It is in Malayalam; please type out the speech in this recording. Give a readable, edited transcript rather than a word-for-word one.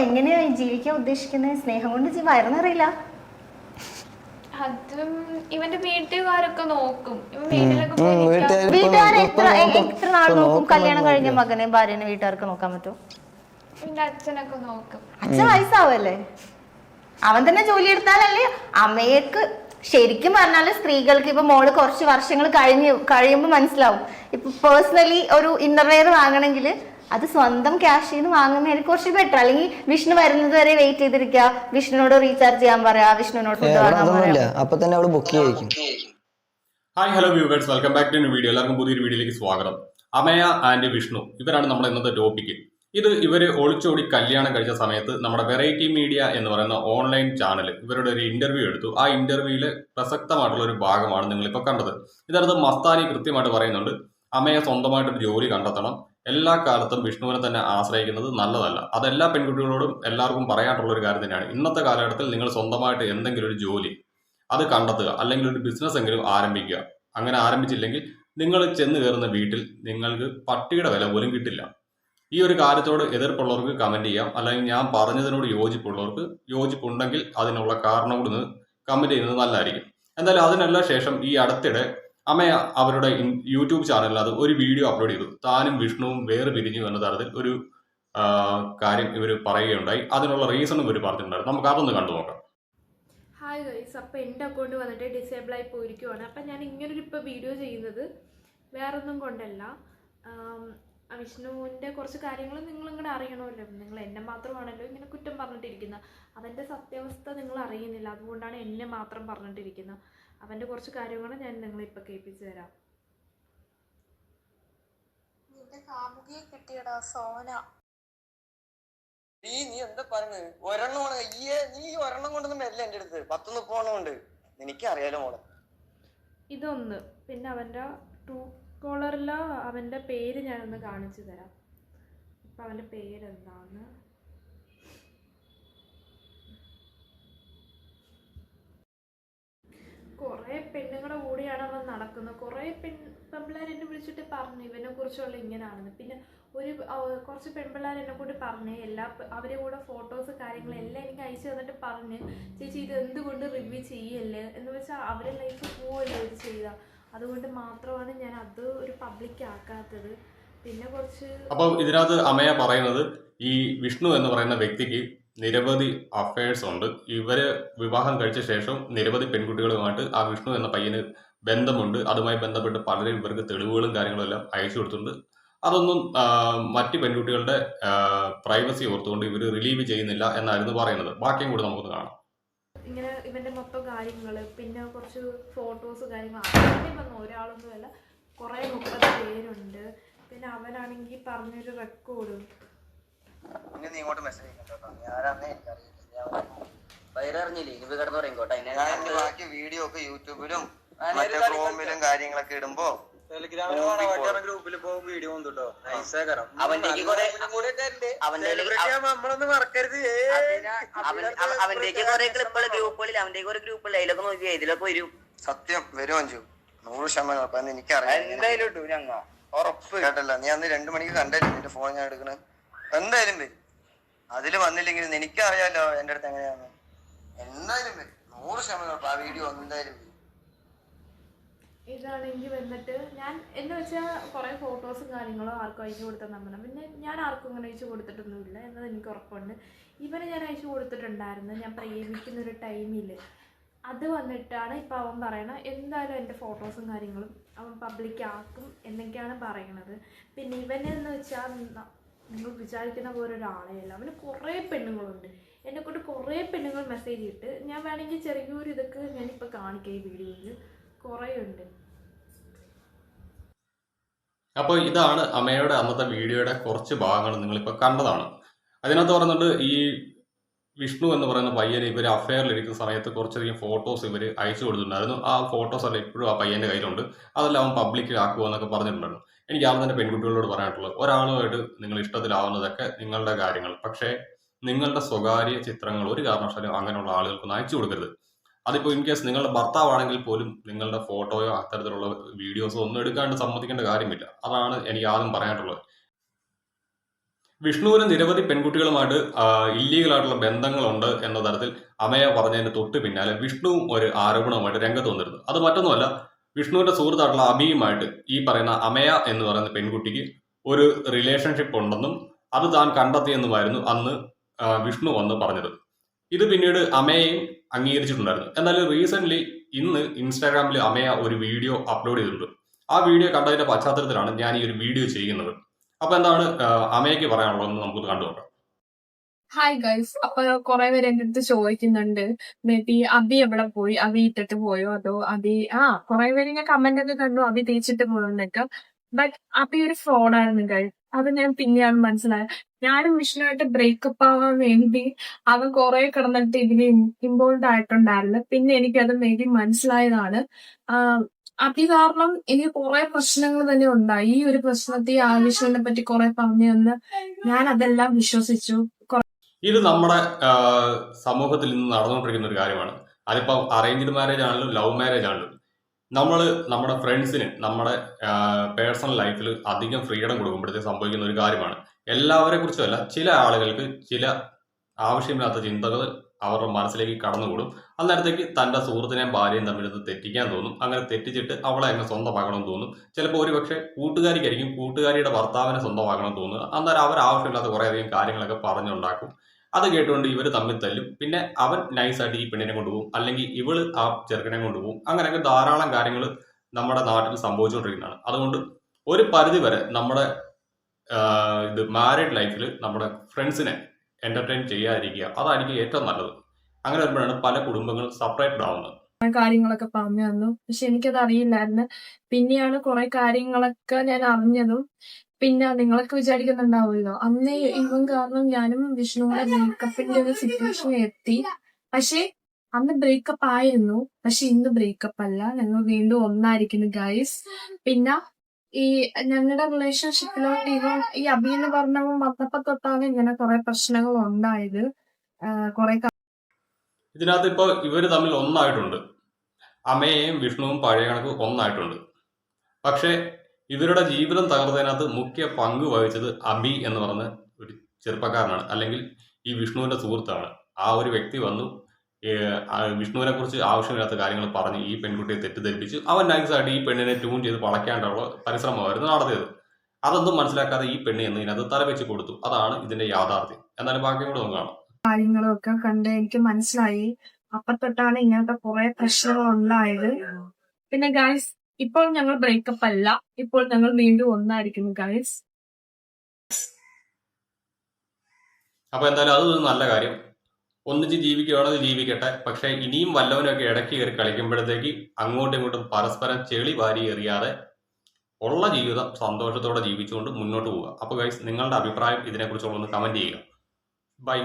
എങ്ങനെയാ ജീവിക്കാൻ ഉദ്ദേശിക്കുന്നത്? സ്നേഹം കൊണ്ട് വയറുന്നറിയില്ല. അതും ഇവന്റെ വീട്ടുകാരൊക്കെ നോക്കും. വീട്ടുകാരെ എത്ര നാൾ നോക്കും? കല്യാണം കഴിഞ്ഞ മകനെ ഭാര്യനെ വീട്ടുകാർക്ക് നോക്കാൻ പറ്റും? ഇവന്റെ അച്ഛനൊക്കെ നോക്കും. അച്ഛൻ വയസ്സാവല്ലേ? അവൻ തന്നെ ജോലി എടുത്താലല്ലേ അമ്മയ്ക്ക്. ശരിക്കും പറഞ്ഞാല് സ്ത്രീകൾക്ക് ഇപ്പൊ മോള് കുറച്ച് വർഷങ്ങൾ കഴിയുമ്പോൾ മനസ്സിലാവും. ഇപ്പൊ പേഴ്സണലി ഒരു ഇന്നർവെയർ വാങ്ങണമെങ്കിൽ അത് സ്വന്തം ക്യാഷിൽ നിന്ന് വാങ്ങുന്നതായിരിക്കും കുറച്ച് ബെറ്റർ. അല്ലെങ്കിൽ വിഷ്ണു വരുന്നത് വരെ വെയിറ്റ് ചെയ്തിരിക്കുക, വിഷ്ണുവിനോട് റീചാർജ് ചെയ്യാൻ പറയാ, വിഷ്ണുവിനോട് ഫുഡ് വാങ്ങാൻ പറയാ. അപ്പൊ തന്നെ അവള് ബുക്ക് ചെയ്യും. Hi hello viewers, welcome back to video. എല്ലാവർക്കും പുതിയൊരു വീഡിയോയിലേക്ക് സ്വാഗതം. അമയ ആൻഡ് വിഷ്ണു ഇവരാണ് നമ്മുടെ ഇന്നത്തെ ടോപ്പിക്ക്. ഇവര് ഒളിച്ചോടി കല്യാണം കഴിച്ച സമയത്ത് നമ്മുടെ വെറൈറ്റി മീഡിയ എന്ന് പറയുന്ന ഓൺലൈൻ ചാനൽ ഇവരുടെ ഒരു ഇന്റർവ്യൂ എടുത്തു. ആ ഇന്റർവ്യൂവില് പ്രസക്തമായിട്ടുള്ള ഒരു ഭാഗമാണ് നിങ്ങളിപ്പോൾ കണ്ടത്. ഇതിനകത്ത് മസ്താനി കൃത്യമായിട്ട് പറയുന്നുണ്ട്, അമയെ സ്വന്തമായിട്ടൊരു ജോലി കണ്ടെത്തണം, എല്ലാ കാലത്തും വിഷ്ണുവിനെ തന്നെ ആശ്രയിക്കുന്നത് നല്ലതല്ല. അതെല്ലാ പെൺകുട്ടികളോടും എല്ലാവർക്കും പറയാനുള്ള ഒരു കാര്യം തന്നെയാണ്. ഇന്നത്തെ കാലഘട്ടത്തിൽ നിങ്ങൾ സ്വന്തമായിട്ട് എന്തെങ്കിലും ഒരു ജോലി അത് കണ്ടെത്തുക, അല്ലെങ്കിൽ ഒരു ബിസിനസ് എങ്കിലും ആരംഭിക്കുക. അങ്ങനെ ആരംഭിച്ചില്ലെങ്കിൽ നിങ്ങൾ ചെന്ന് കയറുന്ന വീട്ടിൽ നിങ്ങൾക്ക് പട്ടിയുടെ വില പോലും കിട്ടില്ല. ഈ ഒരു കാര്യത്തോട് എതിർപ്പുള്ളവർക്ക് കമന്റ് ചെയ്യാം, അല്ലെങ്കിൽ ഞാൻ പറഞ്ഞതിനോട് യോജിപ്പുള്ളവർക്ക് യോജിപ്പുണ്ടെങ്കിൽ അതിനുള്ള കാരണം കൂടി കമന്റ് ചെയ്യുന്നത് നല്ലതായിരിക്കും. എന്തായാലും അതിനെല്ലാം ശേഷം ഈ അടുത്തിടെ അമയ അവരുടെ യൂട്യൂബ് ചാനലിൽ അത് ഒരു വീഡിയോ അപ്ലോഡ് ചെയ്തു. താനും വിഷ്ണുവും വേറെ പിരിഞ്ഞു എന്ന തരത്തിൽ ഒരു കാര്യം ഇവർ പറയുകയുണ്ടായി. അതിനുള്ള റീസണും ഇവർ പറഞ്ഞിട്ടുണ്ടായിരുന്നു. നമുക്ക് അതൊന്ന് കണ്ടു നോക്കാം. ഹായ് ഗൈസ്, അപ്പോൾ എൻ്റെ അക്കൗണ്ട് വന്നിട്ട് ഡിസേബിൾ ആയി പോയിരിക്കുവാണ്. അപ്പം ഞാൻ ഇങ്ങനൊരു ഇപ്പോൾ വീഡിയോ ചെയ്യുന്നത് വേറൊന്നും കൊണ്ടല്ല. വിഷ്ണുവിൻ്റെ കുറച്ച് കാര്യങ്ങൾ നിങ്ങളിങ്ങനെ അറിയണമല്ലോ. നിങ്ങൾ എന്നെ മാത്രമാണല്ലോ ഇങ്ങനെ കുറ്റം പറഞ്ഞിട്ടിരിക്കുന്നത്. അതിൻ്റെ സത്യാവസ്ഥ നിങ്ങൾ അറിയുന്നില്ല, അതുകൊണ്ടാണ് എന്നെ മാത്രം പറഞ്ഞിട്ടിരിക്കുന്നത്. അവൻ്റെ കുറച്ച് കാര്യങ്ങൾ ഞാൻ നിങ്ങളിപ്പോൾ കേൾപ്പിച്ചു തരാം. നിന്റെ കാമുകിയെ കിട്ടിയടാ സോന. നീ എന്താ പറഞ്ഞത്? ഒരെണ്ണമാണ് നീ ഒരെണ്ണം കൊണ്ടൊന്നും വരില്ല എൻ്റെ അടുത്ത്. 10-30 കൊണ്ട് എനിക്കറിയാലോ മോളെ. ഇതൊന്ന്, പിന്നെ അവൻ്റെ ട്രൂ കോളറിൽ അവൻ്റെ പേര് ഞാനൊന്ന് കാണിച്ചു തരാം. ഇപ്പം അവൻ്റെ പേരെന്താന്ന് കുറേ പെണ്ണുങ്ങളുടെ കൂടെയാണ് അവൻ നടക്കുന്നത്. കുറേ പെൺപിള്ളേർ എന്നെ വിളിച്ചിട്ട് പറഞ്ഞു ഇവനെ കുറിച്ചുള്ള ഇങ്ങനെയാണെന്ന്. പിന്നെ കുറച്ച് പെൺപിള്ളേർ എന്നെ കൂടി പറഞ്ഞ് അവരെ കൂടെ ഫോട്ടോസ് കാര്യങ്ങളെല്ലാം എനിക്ക് അയച്ചു തന്നിട്ട് പറഞ്ഞ്, ചേച്ചി ഇത് എന്തുകൊണ്ട് റിവ്യൂ ചെയ്യല്ലേ എന്ന് വെച്ചാൽ അവരെ ലൈഫ് പോവല്ലേ ഇത് ചെയ്താൽ. അതുകൊണ്ട് മാത്രമാണ് ഞാൻ അത് ഒരു പബ്ലിക് ആക്കാത്തത്. പിന്നെ കുറച്ച് അപ്പോൾ ഇതിനകത്ത് അമയ പറയുന്നത്, ഈ വിഷ്ണു എന്ന് പറയുന്ന വ്യക്തിക്ക് നിരവധി അഫയേഴ്സ് ഉണ്ട്. ഇവര് വിവാഹം കഴിച്ച ശേഷം നിരവധി പെൺകുട്ടികളുമായിട്ട് ആ വിഷ്ണു എന്ന പയ്യന് ബന്ധമുണ്ട്. അതുമായി ബന്ധപ്പെട്ട് പലരും ഇവർക്ക് തെളിവുകളും കാര്യങ്ങളും എല്ലാം അയച്ചു കൊടുത്തിട്ടുണ്ട്. അതൊന്നും മറ്റ് പെൺകുട്ടികളുടെ പ്രൈവസി ഓർത്തുകൊണ്ട് ഇവർ റിലീവ് ചെയ്യുന്നില്ല എന്നായിരുന്നു പറയുന്നത്. ബാക്കിയും കൂടി നമുക്കൊന്ന് കാണാം. ഇങ്ങനെ ഇവന്റെ മൊത്തം കാര്യങ്ങൾ, പിന്നെ കുറച്ച് ഫോട്ടോസ് കാര്യങ്ങൾ, ആദ്യം വന്ന ഒരാളൊന്നുമല്ല, കുറേ 30 പേരുണ്ട്. പിന്നെ അവനാണെങ്കിൽ പറഞ്ഞൊരു റെക്കോർഡും നീ ഇങ്ങോട്ട് മെസ്സേജ് ബാക്കി വീഡിയോ ഒക്കെ യൂട്യൂബിലും മറ്റേ ക്രോമിലും കാര്യങ്ങളൊക്കെ ഇടുമ്പോ ഗ്രൂപ്പിൽ വീഡിയോ നമ്മളൊന്നും മറക്കരുത്. അവന്റേക്ക് കുറെ ക്ലിപ്പുകൾ ഗ്രൂപ്പുകളിൽ, അവന്റേക്ക് ഒരു ഗ്രൂപ്പുകളിൽ അതിലൊക്കെ നോക്കി ഇതിലൊക്കെ വരും. സത്യം വരും അഞ്ചു 100% എനിക്കറിയാം. എന്തായാലും ഇട്ടു ഞങ്ങ ഉറപ്പ് കേട്ടല്ല. നീ അന്ന് 2 മണിക്ക് കണ്ടല്ലേ നിന്റെ ഫോൺ ഞാൻ എടുക്കണേ. എന്തായാലും വരും. അതില് വന്നില്ലെങ്കിൽ എനിക്കറിയാലോ എന്റെ അടുത്ത് എങ്ങനെയാന്ന്. എന്തായാലും വരും 100%. ആ വീഡിയോ എന്തായാലും വരും. ഇതാണെങ്കിൽ വന്നിട്ട് ഞാൻ എന്ന് വെച്ചാൽ കുറേ ഫോട്ടോസും കാര്യങ്ങളും ആർക്കും അയച്ചു കൊടുത്താൽ നമ്മൾ, പിന്നെ ഞാൻ ആർക്കും അങ്ങനെ അയച്ചു കൊടുത്തിട്ടൊന്നുമില്ല എന്നത് എനിക്ക് ഉറപ്പുണ്ട്. ഇവന് ഞാൻ അയച്ചു കൊടുത്തിട്ടുണ്ടായിരുന്നു ഞാൻ പ്രേമിക്കുന്നൊരു ടൈമിൽ. അത് വന്നിട്ടാണ് ഇപ്പം അവൻ പറയണത് എന്തായാലും എൻ്റെ ഫോട്ടോസും കാര്യങ്ങളും അവൻ പബ്ലിക് ആക്കും എന്നൊക്കെയാണ് പറയണത്. പിന്നെ ഇവനെന്ന് വെച്ചാൽ നിങ്ങൾ വിചാരിക്കുന്ന പോലെ ഒരാളെയല്ല. അവന് കുറേ പെണ്ണുങ്ങളുണ്ട്. എന്നെക്കൊണ്ട് കുറേ പെണ്ണുങ്ങൾ മെസ്സേജ് ഇട്ട്, ഞാൻ വേണമെങ്കിൽ ചെറിയൊരു ഇതൊക്കെ ഞാനിപ്പോൾ കാണിക്കാം ഈ വീഡിയോയിൽ. കുറേ ഉണ്ട്. അപ്പോൾ ഇതാണ് അമയുടെ അന്നത്തെ വീഡിയോയുടെ കുറച്ച് ഭാഗങ്ങൾ നിങ്ങളിപ്പോൾ കണ്ടതാണ്. അതിനകത്ത് പറയുന്നുണ്ട്, ഈ വിഷ്ണു എന്ന് പറയുന്ന പയ്യന് ഇവർ അഫെയറിലിരിക്കുന്ന സമയത്ത് കുറച്ചധികം ഫോട്ടോസ് ഇവർ അയച്ചു കൊടുത്തിട്ടുണ്ടായിരുന്നു. ആ ഫോട്ടോസ് എല്ലാം ഇപ്പോഴും ആ പയ്യൻ്റെ കയ്യിലുണ്ട്. അതെല്ലാം അവൻ പബ്ലിക്കിൽ ആക്കുക എന്നൊക്കെ പറഞ്ഞിട്ടുണ്ടായിരുന്നു. എനിക്ക് ആദ്യം തന്നെ പെൺകുട്ടികളോട് പറയാനുള്ളത്, ഒരാളുമായിട്ട് നിങ്ങൾ ഇഷ്ടത്തിലാവുന്നതൊക്കെ നിങ്ങളുടെ കാര്യങ്ങൾ, പക്ഷേ നിങ്ങളുടെ സ്വകാര്യ ചിത്രങ്ങൾ ഒരു കാരണവശാലും അങ്ങനെയുള്ള ആളുകൾക്കൊന്നും അയച്ചു കൊടുക്കരുത്. അതിപ്പോൾ ഇൻ കേസ് നിങ്ങളുടെ ഭർത്താവാണെങ്കിൽ പോലും നിങ്ങളുടെ ഫോട്ടോയോ അത്തരത്തിലുള്ള വീഡിയോസോ ഒന്നും എടുക്കാണ്ട് സമ്മതിക്കേണ്ട കാര്യമില്ല. അതാണ് എനിക്ക് ആദ്യം പറയാനുള്ളത്. വിഷ്ണുവിന് നിരവധി പെൺകുട്ടികളുമായിട്ട് ഇല്ലീഗലായിട്ടുള്ള ബന്ധങ്ങളുണ്ട് എന്ന തരത്തിൽ അമയ പറഞ്ഞതിന് തൊട്ട് പിന്നാലെ വിഷ്ണുവും ഒരു ആരോപണവുമായിട്ട് രംഗത്ത് വന്നിരുന്നു. അത് മറ്റൊന്നുമല്ല, വിഷ്ണുവിന്റെ സുഹൃത്തായിട്ടുള്ള അഭിയുമായിട്ട് ഈ പറയുന്ന അമയ എന്ന് പറയുന്ന പെൺകുട്ടിക്ക് ഒരു റിലേഷൻഷിപ്പ് ഉണ്ടെന്നും അത് താൻ കണ്ടെത്തിയെന്നുമായിരുന്നു അന്ന് വിഷ്ണു വന്ന് പറഞ്ഞത്. ഇത് പിന്നീട് അമയയും അംഗീകരിച്ചിട്ടുണ്ടായിരുന്നു. എന്നാൽ റീസെന്റ് ഇന്ന് ഇൻസ്റ്റാഗ്രാമിൽ അമയ ഒരു വീഡിയോ അപ്ലോഡ് ചെയ്തിട്ടുണ്ട്. ആ വീഡിയോ കണ്ടതിന്റെ പശ്ചാത്തലത്തിലാണ് ഞാൻ ഈ ഒരു വീഡിയോ ചെയ്യുന്നത്. അപ്പൊ എന്താണ് അമയ്ക്ക് പറയാനുള്ളതെന്ന് നമുക്ക് കണ്ടു നോക്കാം. ഹായ് ഗൈസ്, അപ്പൊ കുറെ പേര് എന്റെ അടുത്ത് ചോദിക്കുന്നുണ്ട് മേ ബി അബി എവിടെ പോയി, അബി ഇട്ടിട്ട് പോയോ, അതോ അബി കുറെ പേര് ഞാൻ കമന്റ് ഒക്കെ കണ്ടു അബി തേച്ചിട്ട് പോയെന്നൊക്കെ. ബട്ട് അബി ഒരു ഫ്രോഡായിരുന്നു ഗൈസ്. അത് ഞാൻ പിന്നെയാണ് മനസ്സിലായത്. ഞാനും വിഷ്ണുവായിട്ട് ബ്രേക്കപ്പ് ആവാൻ വേണ്ടി അവൻ കുറെ കിടന്നിട്ട് ഇതിന് ഇൻവോൾവ് ആയിട്ടുണ്ടായിരുന്നു. പിന്നെ എനിക്കത് മേ ബി മനസ്സിലായതാണ്. അബി കാരണം എനിക്ക് കുറെ പ്രശ്നങ്ങൾ തന്നെ ഉണ്ടായി. ഈ ഒരു പ്രശ്നത്തെ വിഷ്ണുവിനെ പറ്റി കുറെ പറഞ്ഞു തന്ന് ഞാൻ അതെല്ലാം വിശ്വസിച്ചു. ഇത് നമ്മുടെ സമൂഹത്തിൽ ഇന്ന് നടന്നുകൊണ്ടിരിക്കുന്ന ഒരു കാര്യമാണ്. അതിപ്പോൾ അറേഞ്ച്ഡ് മാരേജ് ആണെങ്കിലും ലവ് മാരേജ് ആണെങ്കിലും നമ്മൾ നമ്മുടെ ഫ്രണ്ട്സിന് നമ്മുടെ പേഴ്സണൽ ലൈഫിൽ അധികം ഫ്രീഡം കൊടുക്കുമ്പോഴത്തേക്ക് സംഭവിക്കുന്ന ഒരു കാര്യമാണ്. എല്ലാവരെ കുറിച്ചുമല്ല, ചില ആളുകൾക്ക് ചില ആവശ്യമില്ലാത്ത ചിന്തകൾ അവരുടെ മനസ്സിലേക്ക് കടന്നുകൂടും. അന്നേരത്തേക്ക് തൻ്റെ സുഹൃത്തിനെയും ഭാര്യയും തമ്മിൽ തെറ്റിക്കാൻ തോന്നും. അങ്ങനെ തെറ്റിച്ചിട്ട് അവളെ അങ്ങ് സ്വന്തമാക്കണമെന്ന് തോന്നും. ചിലപ്പോൾ ഒരുപക്ഷെ കൂട്ടുകാരിക്കായിരിക്കും കൂട്ടുകാരിയുടെ ഭർത്താവിനെ സ്വന്തമാക്കണമെന്ന് തോന്നുക. അന്നേരം അവർ ആവശ്യമില്ലാത്ത കുറേയധികം കാര്യങ്ങളൊക്കെ പറഞ്ഞുണ്ടാക്കും. അത് കേട്ടുകൊണ്ട് ഇവർ തമ്മിൽ തല്ലും. പിന്നെ അവൻ നൈസായിട്ട് ഈ പെണ്ണിനെ കൊണ്ടുപോകും, അല്ലെങ്കിൽ ഇവള് ആ ചെറുക്കനെ കൊണ്ടുപോകും. അങ്ങനെയൊക്കെ ധാരാളം കാര്യങ്ങൾ നമ്മുടെ നാട്ടിൽ സംഭവിച്ചുകൊണ്ടിരിക്കുന്നതാണ്. അതുകൊണ്ട് ഒരു പരിധി വരെ നമ്മുടെ ഇത് മാരീഡ് ലൈഫിൽ നമ്മുടെ ഫ്രണ്ട്സിനെ എന്റർടൈൻ ചെയ്യാതിരിക്കുക, അതായിരിക്കും ഏറ്റവും നല്ലത്. അങ്ങനെ വരുമ്പോഴാണ് പല കുടുംബങ്ങൾ സെപ്പറേറ്റഡ് ആവുന്നത്. കാര്യങ്ങളൊക്കെ പറഞ്ഞു തന്നു, പക്ഷെ എനിക്കത് അറിയില്ലായിരുന്നു. പിന്നെയാണ് കുറെ കാര്യങ്ങളൊക്കെ ഞാൻ അറിഞ്ഞതും. പിന്നെ നിങ്ങളൊക്കെ വിചാരിക്കുന്നുണ്ടാവുമല്ലോ, അന്നേ ഇവൻ കാരണം ഞാനും വിഷ്ണുവിന്റെ ബ്രേക്കപ്പിന്റെ ഒരു സിറ്റുവേഷൻ എത്തി. പക്ഷെ അന്ന് ബ്രേക്കപ്പ് ആയിരുന്നു, പക്ഷെ ഇന്ന് ബ്രേക്കപ്പ് അല്ല. ഞങ്ങൾ വീണ്ടും ഒന്നായിരിക്കുന്നു ഗൈസ്. പിന്നെ ഈ ഞങ്ങളുടെ റിലേഷൻഷിപ്പിലോട്ട് ഈ അബി എന്ന് പറഞ്ഞവൻ വന്നപ്പോ തൊട്ടാണ് ഇങ്ങനെ കുറെ പ്രശ്നങ്ങൾ ഉണ്ടായത്. ഇതിനകത്ത് ഇപ്പോൾ ഇവര് തമ്മിൽ ഒന്നായിട്ടുണ്ട്. അമയെയും വിഷ്ണുവും പഴയ കണക്ക് ഒന്നായിട്ടുണ്ട്. പക്ഷേ ഇവരുടെ ജീവിതം തകർത്തതിനകത്ത് മുഖ്യ പങ്ക് വഹിച്ചത് അബി എന്ന് പറഞ്ഞ ഒരു ചെറുപ്പക്കാരനാണ്, അല്ലെങ്കിൽ ഈ വിഷ്ണുവിന്റെ സുഹൃത്താണ്. ആ ഒരു വ്യക്തി വന്നു വിഷ്ണുവിനെ കുറിച്ച് ആവശ്യമില്ലാത്ത കാര്യങ്ങൾ പറഞ്ഞ് ഈ പെൺകുട്ടിയെ തെറ്റിദ്ധരിപ്പിച്ച് അവൻ നൈസായിട്ട് ഈ പെണ്ണിനെ ട്യൂൺ ചെയ്ത് വളയ്ക്കാണ്ടുള്ള പരിശ്രമമായിരുന്നു നടത്തിയത്. അതൊന്നും മനസ്സിലാക്കാതെ ഈ പെണ്ണ് എന്ന് ഇതിനകത്ത് തലവെച്ച് കൊടുത്തു. അതാണ് ഇതിന്റെ യാഥാർത്ഥ്യം. എന്നാലും ബാക്കിയും കൂടെ നമുക്ക് കാണാം. കാര്യങ്ങളൊക്കെ കണ്ട് എനിക്ക് മനസ്സിലായി. അപ്പൊ തൊട്ടാണ് ഇങ്ങനത്തെ കുറെ പ്രശ്നങ്ങൾ ഉണ്ടായത്. പിന്നെ ഗൈസ്, ഇപ്പോൾ ഞങ്ങൾ ബ്രേക്കപ്പ് അല്ല, ഇപ്പോൾ ഞങ്ങൾ വീണ്ടും ഒന്നായിരിക്കുന്നു ഗൈസ്. അപ്പൊ എന്തായാലും അതൊരു നല്ല കാര്യം. ഒന്നിച്ച് ജീവിക്കുകയാണെങ്കിൽ ജീവിക്കട്ടെ. പക്ഷെ ഇനിയും വല്ലവനൊക്കെ ഇടയ്ക്ക് കയറി കളിക്കുമ്പോഴത്തേക്ക് അങ്ങോട്ടും ഇങ്ങോട്ടും പരസ്പരം ചെളി വാരി എറിയാതെ ഉള്ള ജീവിതം സന്തോഷത്തോടെ ജീവിച്ചുകൊണ്ട് മുന്നോട്ട് പോവുക. അപ്പോൾ ഗൈസ്, നിങ്ങളുടെ അഭിപ്രായം ഇതിനെക്കുറിച്ചുള്ള ഒന്ന് കമന്റ് ചെയ്യുക. ബൈ.